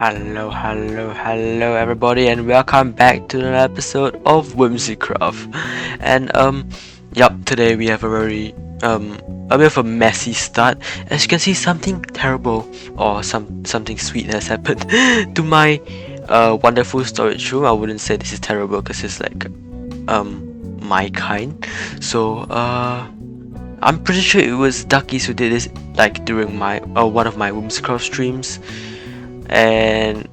Hello everybody, and welcome back to another episode of Whimsicraft. And today we have a bit of a messy start. As you can see, something terrible or something sweet has happened to my wonderful storage room. I wouldn't say this is terrible because it's like my kind. So I'm pretty sure it was Duckies who did this like during my one of my Whimsicraft streams, and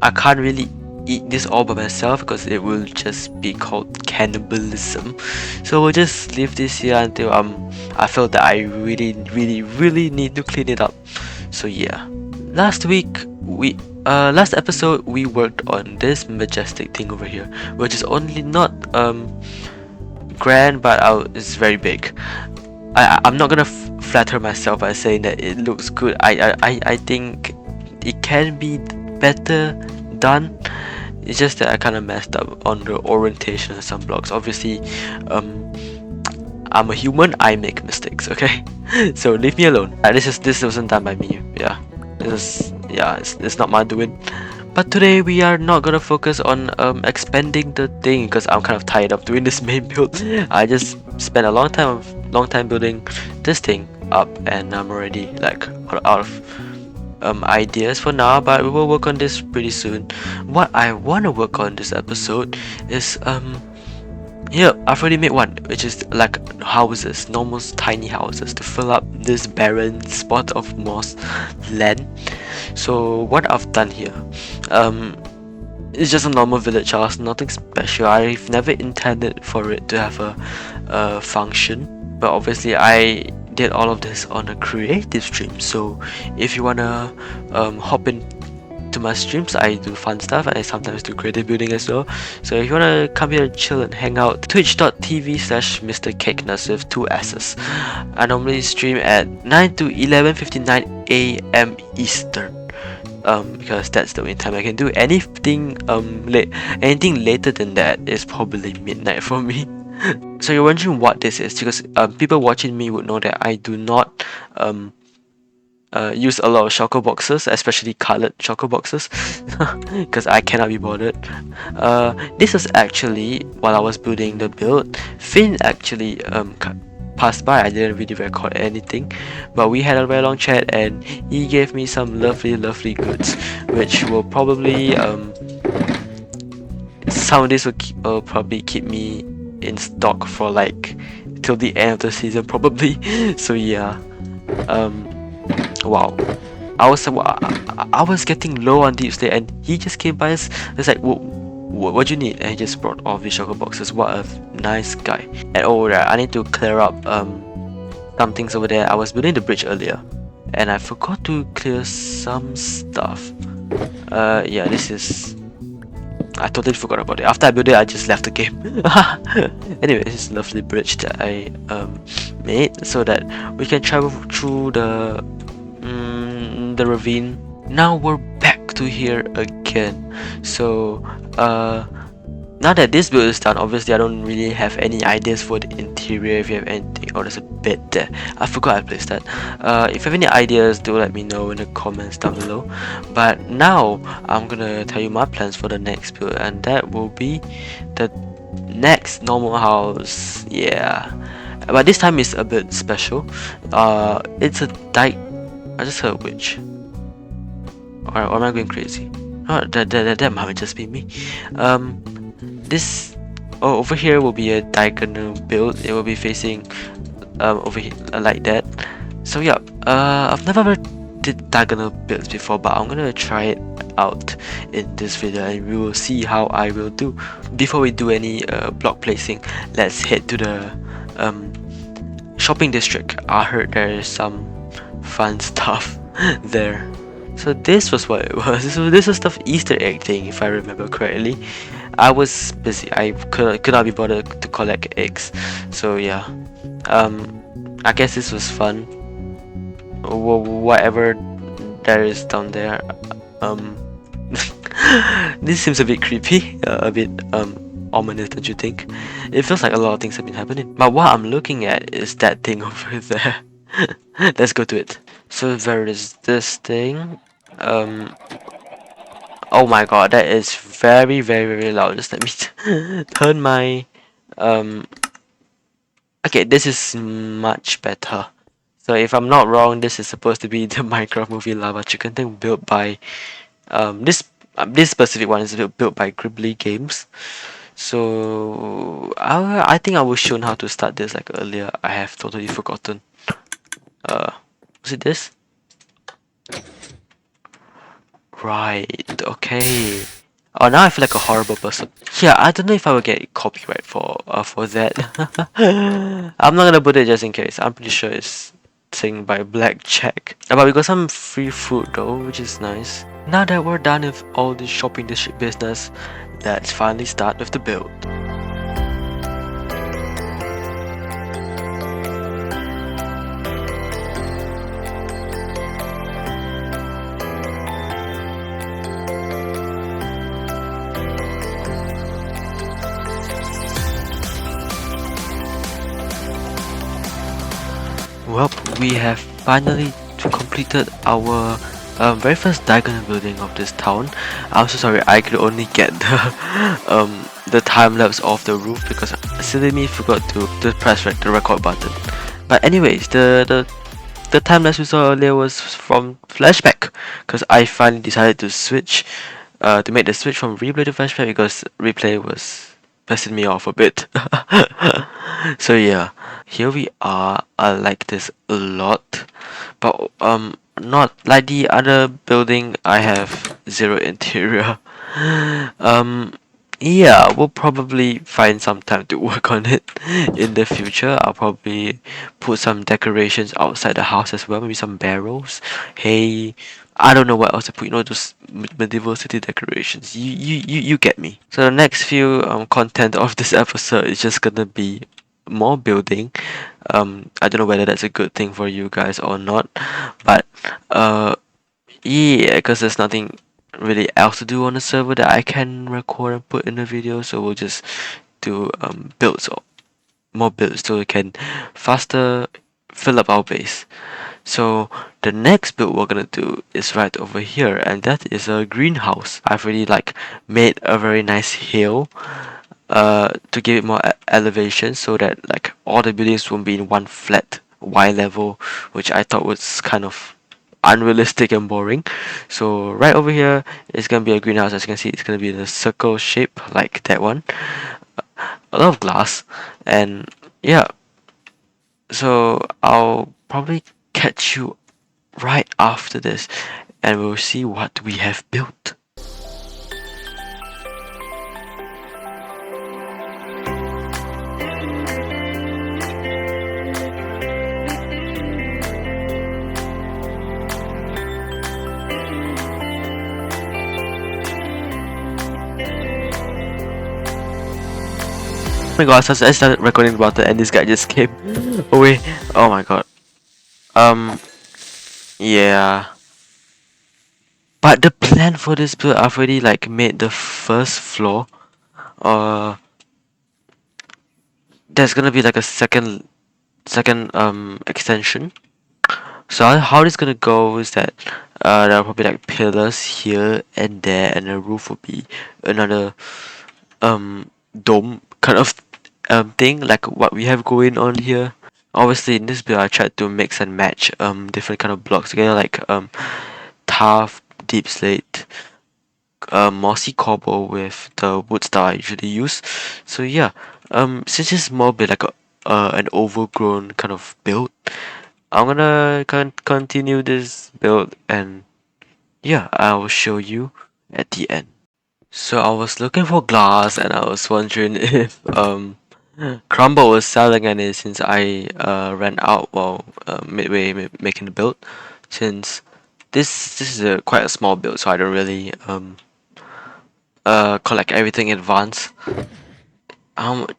I can't really eat this all by myself because it will just be called cannibalism. So we'll just leave this here until I feel that I really need to clean it up. So yeah. Last episode we worked on this majestic thing over here, which is only not grand, but it's very big. I'm not gonna flatter myself by saying that it looks good. I think it can be better done. It's just that I kind of messed up on the orientation of some blocks. Obviously, I'm a human. I make mistakes. Okay, so leave me alone. This wasn't done by me. It's not my doing. But today we are not gonna focus on expanding the thing because I'm kind of tired of doing this main build. I just spent a long time building this thing up, and I'm already like out of ideas for now, but we will work on this pretty soon. What I want to work on this episode is yeah, I've already made one, which is like houses, normal tiny houses to fill up this barren spot of moss land. So what I've done here, it's just a normal village house, nothing special. I've never intended for it to have a function, but obviously I did all of this on a creative stream. So if you wanna hop in to my streams, I do fun stuff and I sometimes do creative building as well. So if you wanna come here and chill and hang out, twitch.tv/MrCakeness with 2 S's. I normally stream at 9 to 11:59 a.m. Eastern. Because that's the only time I can do anything anything later than that is probably midnight for me. So you're wondering what this is, because people watching me would know that I do not use a lot of shulker boxes, especially colored shulker boxes, because I cannot be bothered. This was actually while I was building the build. Finn actually passed by. I didn't really record anything, but we had a very long chat and he gave me some lovely goods, which will probably some of this will probably keep me in stock for like till the end of the season probably. So yeah, wow, I was getting low on deep state and he just came by. It's like, what do you need? And he just brought all these sugar boxes. What a nice guy. And oh yeah, I need to clear up some things over there. I was building the bridge earlier and I forgot to clear some stuff. Yeah, I totally forgot about it. After I built it, I just left the game. Anyway, this is a lovely bridge that I made so that we can travel through the ravine. Now we're back to here again. So now that this build is done, obviously I don't really have any ideas for the interior. If you have anything, oh, there's a bed there. I forgot I placed that. If you have any ideas, do let me know in the comments down below. But now I'm gonna tell you my plans for the next build, and that will be the next normal house. Yeah, but this time is a bit special. It's a dike. I just heard a witch. Or am I going crazy? Oh, that might just be me. Over here will be a diagonal build. It will be facing over here like that. So yeah, I've never did diagonal builds before, but I'm gonna try it out in this video and we will see how I will do. Before we do any block placing, let's head to the shopping district. I heard there is some fun stuff there. So this was what it was. This was the Easter egg thing, if I remember correctly. I was busy. I could not be bothered to collect eggs. So yeah, I guess this was fun. Whatever there is down there. This seems a bit creepy, a bit ominous, don't you think? It feels like a lot of things have been happening. But what I'm looking at is that thing over there. Let's go to it. So there is this thing. Oh my god, that is very, very, very loud. Just let me turn my um. Okay, this is much better. So if I'm not wrong, this is supposed to be the Minecraft movie lava chicken thing built by this specific one is built by Gribbly Games. So I think I was shown how to start this like earlier. I have totally forgotten. Was it this? Right. Okay. Oh, now I feel like a horrible person. Yeah, I don't know if I will get copyright for that. I'm not gonna put it just in case. I'm pretty sure it's thing by Blackjack. But we got some free food though, which is nice. Now that we're done with all this shopping district business, let's finally start with the build. Well, we have finally completed our very first diagonal building of this town. I'm so sorry, I could only get the time lapse of the roof because silly me forgot to press the record button. But anyways, the time lapse we saw earlier was from flashback because I finally decided to switch to make the switch from replay to flashback because replay was pissing me off a bit. So yeah, here we are. I like this a lot, but not like the other building. I have zero interior. um, yeah, we'll probably find some time to work on it in the future. I'll probably put some decorations outside the house as well. Maybe some barrels. Hey, I don't know what else to put. You know, those medieval city decorations. You get me. So the next few content of this episode is just gonna be more building. I don't know whether that's a good thing for you guys or not, but yeah, because there's nothing really else to do on the server that I can record and put in the video, so we'll just do builds or more builds so we can faster fill up our base. So the next build we're gonna do is right over here, and that is a greenhouse. I've really like made a very nice hill to give it more elevation so that like all the buildings won't be in one flat Y level, which I thought was kind of unrealistic and boring. So right over here is gonna be a greenhouse. As you can see, it's gonna be in a circle shape like that one. A lot of glass, and yeah. So I'll probably catch you right after this, and we'll see what we have built. Oh my god, so I started recording about it and this guy just came away. Oh my god. Yeah. But the plan for this build, I've already like made the first floor. Uh, there's gonna be like a second extension. So how this gonna go is that there are probably like pillars here and there, and the roof will be another dome kind of thing like what we have going on here. Obviously in this build I tried to mix and match different kind of blocks together, like tough deep slate, mossy cobble with the wood style I usually use. So yeah, since it's more bit like a an overgrown kind of build, I'm gonna continue this build, and yeah, I will show you at the end. So I was looking for glass, and I was wondering if Crumble was selling any since I ran out while midway making the build. Since this is a quite a small build, so I don't really collect everything in advance.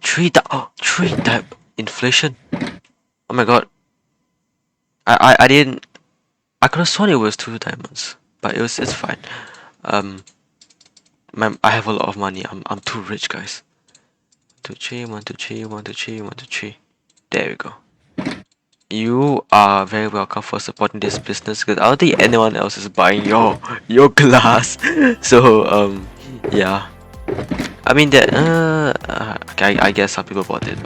Three type inflation. Oh my god. I didn't. I could have sworn it was 2 diamonds, but it's fine. Um, I have a lot of money. I'm too rich, guys. 1 2 3 1 2 3 1 2 3 1 2 3. There we go. you are very welcome for supporting this business because I don't think anyone else is buying your glass. So yeah. I mean that okay, I guess some people bought it.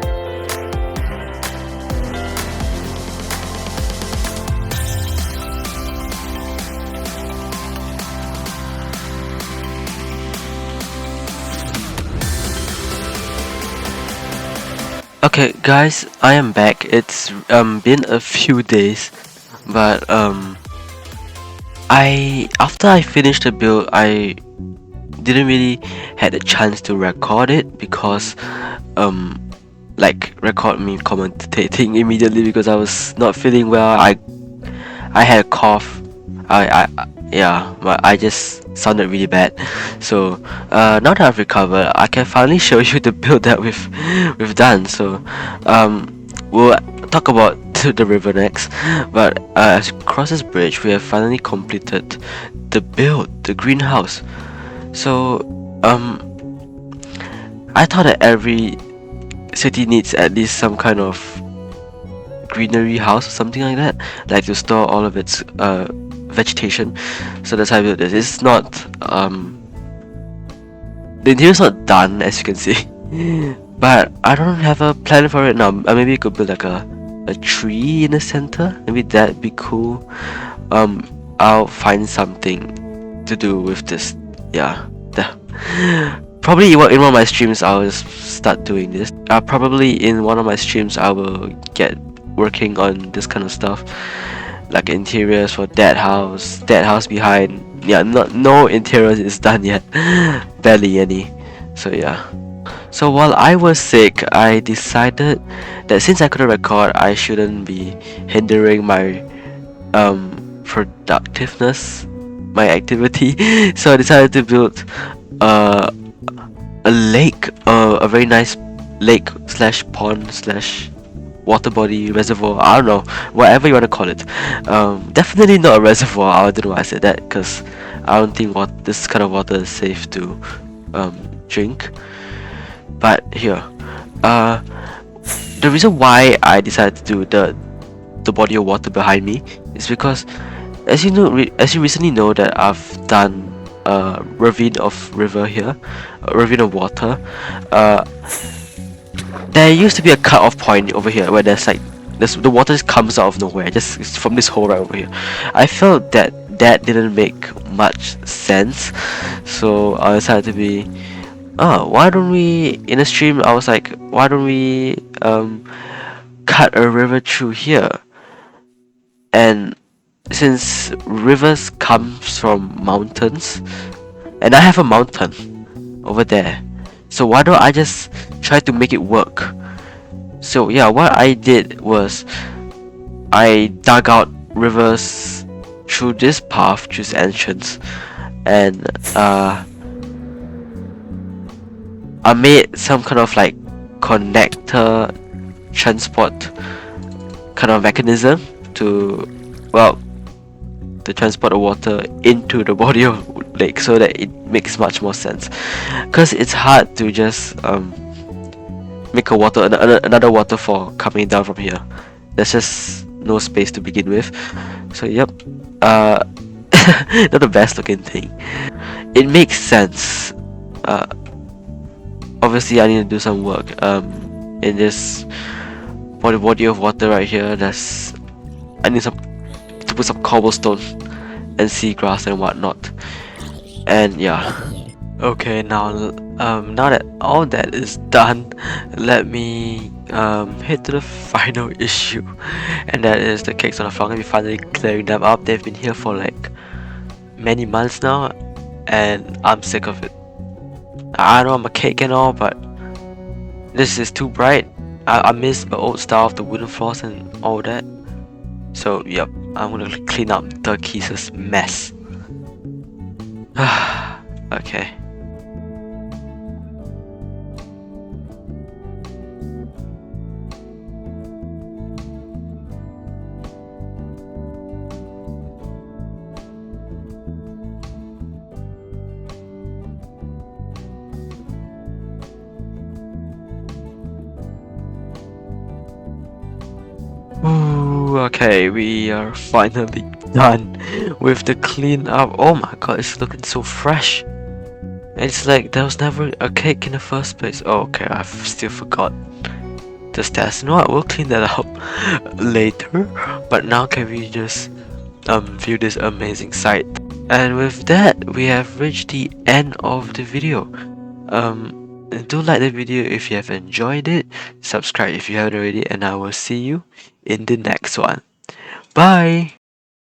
Okay, guys, I am back. It's been a few days, but I after I finished the build, I didn't really had a chance to record it because um like record me commentating immediately because I was not feeling well. I had a cough. Yeah, but I just sounded really bad. So now that I've recovered, I can finally show you the build that we've done. So we'll talk about the river next. But as we cross this bridge, we have finally completed the build, the greenhouse. So I thought that every city needs at least some kind of greenery house or something like that, like to store all of its vegetation. So that's how I built this. It's not the interior's not done, as you can see, but I don't have a plan for it now. Maybe you could build like a tree in the center. Maybe that'd be cool. I'll find something to do with this. Yeah, probably in one of my streams I'll just start doing this. Probably in one of my streams I will get working on this kind of stuff, like interiors for that house behind. Yeah, no interiors is done yet. Barely any. So yeah. So while I was sick, I decided that since I couldn't record, I shouldn't be hindering my productiveness, my activity. So I decided to build a lake, a very nice lake slash pond slash water body reservoir. I don't know, whatever you want to call it. Definitely not a reservoir. I don't know why I said that because I don't think this kind of water is safe to drink. But here, the reason why I decided to do the body of water behind me is because, as you know, as you recently know that I've done a ravine of river here, a ravine of water. There used to be a cut-off point over here where there's like the water just comes out of nowhere, just it's from this hole right over here. I felt that didn't make much sense, so I decided to be, why don't we, in a stream I was like, why don't we cut a river through here? And since rivers comes from mountains, and I have a mountain over there, so why don't I just try to make it work? So yeah, what I did was I dug out rivers through this path, through this entrance, and I made some kind of like connector transport kind of mechanism to, well, to transport the water into the body of lake so that it makes much more sense. Because it's hard to just make another waterfall coming down from here. There's just no space to begin with. So yep, not the best looking thing. It makes sense. Obviously I need to do some work in this body of water right here. I need to put some cobblestone and seagrass and whatnot. And yeah. Okay, now that all that is done, let me head to the final issue, and that is the cakes on the floor. I'm gonna be finally clearing them up. They've been here for like many months now, and I'm sick of it. I know I'm a cake and all, but this is too bright. I miss the old style of the wooden floors and all that. So yep, I'm gonna clean up the Keys' mess. Okay. Ooh. Okay, we are finally done with the cleanup. Oh my god, it's looking so fresh. It's like there was never a cake in the first place. Oh, okay, I've still forgot the stats. You know what? We'll clean that up later. But now can we just view this amazing sight? And with that, we have reached the end of the video. Do like the video if you have enjoyed it. Subscribe if you haven't already, and I will see you in the next one. Bye.